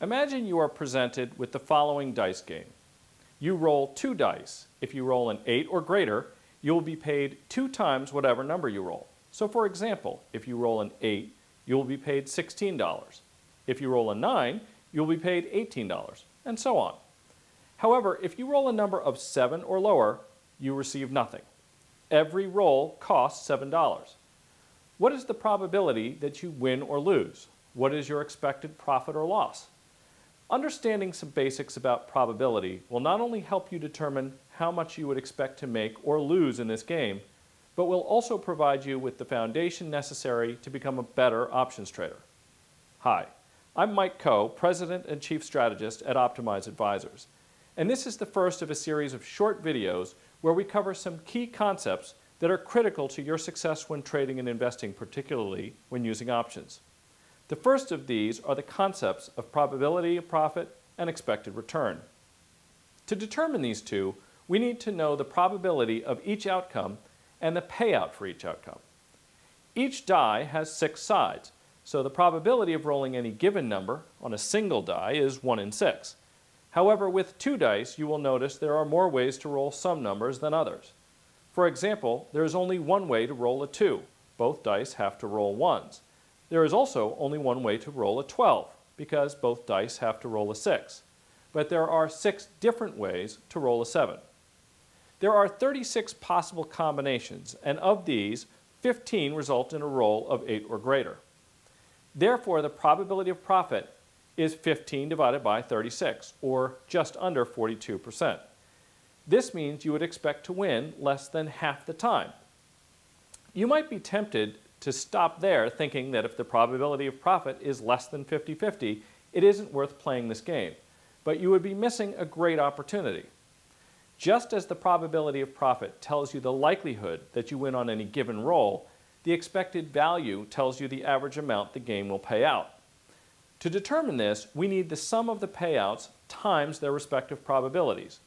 Imagine you are presented with the following dice game. You roll 2 dice. If you roll an 8 or greater, you will be paid 2 times whatever number you roll. So for example, if you roll an 8, you will be paid $16. If you roll a 9, you will be paid $18, and so on. However, if you roll a number of 7 or lower, you receive nothing. Every roll costs $7. What is the probability that you win or lose? What is your expected profit or loss? Understanding some basics about probability will not only help you determine how much you would expect to make or lose in this game, but will also provide you with the foundation necessary to become a better options trader. Hi, I'm Mike Coe, President and Chief Strategist at Optimize Advisors, and this is the first of a series of short videos where we cover some key concepts that are critical to your success when trading and investing, particularly when using options. The first of these are the concepts of probability of profit and expected return. To determine these two, we need to know the probability of each outcome and the payout for each outcome. Each die has 6 sides, so the probability of rolling any given number on a single die is 1 in 6. However, with 2 dice, you will notice there are more ways to roll some numbers than others. For example, there is only one way to roll a 2. Both dice have to roll 1s. There is also only one way to roll a 12, because both dice have to roll a 6. But there are 6 different ways to roll a 7. There are 36 possible combinations, and of these, 15 result in a roll of 8 or greater. Therefore, the probability of profit is 15 divided by 36, or just under 42%. This means you would expect to win less than half the time. You might be tempted to stop there, thinking that if the probability of profit is less than 50-50, it isn't worth playing this game. But you would be missing a great opportunity. Just as the probability of profit tells you the likelihood that you win on any given roll, the expected value tells you the average amount the game will pay out. To determine this, we need the sum of the payouts times their respective probabilities.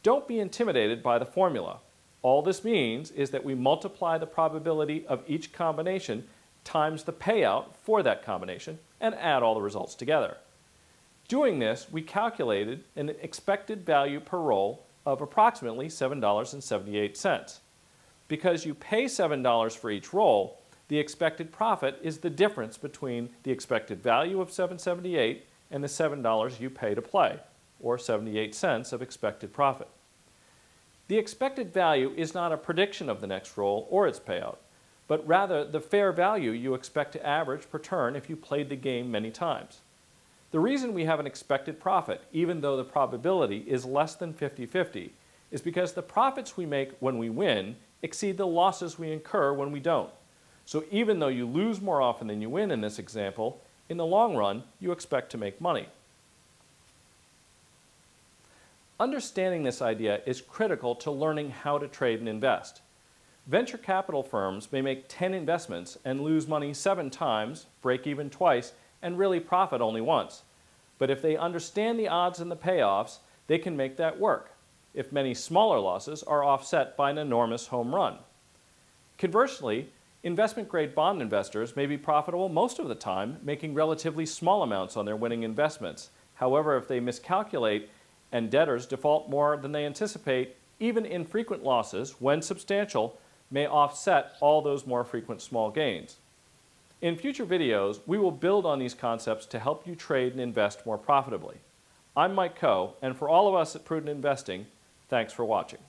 Don't be intimidated by the formula. All this means is that we multiply the probability of each combination times the payout for that combination and add all the results together. Doing this, we calculated an expected value per roll of approximately $7.78. Because you pay $7 for each roll, the expected profit is the difference between the expected value of $7.78 and the $7 you pay to play, or 78 cents of expected profit. The expected value is not a prediction of the next roll or its payout, but rather the fair value you expect to average per turn if you played the game many times. The reason we have an expected profit, even though the probability is less than 50-50, is because the profits we make when we win exceed the losses we incur when we don't. So even though you lose more often than you win in this example, in the long run, you expect to make money. Understanding this idea is critical to learning how to trade and invest. Venture capital firms may make 10 investments and lose money 7 times, break even twice, and really profit only once. But if they understand the odds and the payoffs, they can make that work, if many smaller losses are offset by an enormous home run. Conversely, investment-grade bond investors may be profitable most of the time, making relatively small amounts on their winning investments. However, if they miscalculate and debtors default more than they anticipate, even infrequent losses, when substantial, may offset all those more frequent small gains. In future videos, we will build on these concepts to help you trade and invest more profitably. I'm Mike Coe, and for all of us at Prudent Investing, thanks for watching.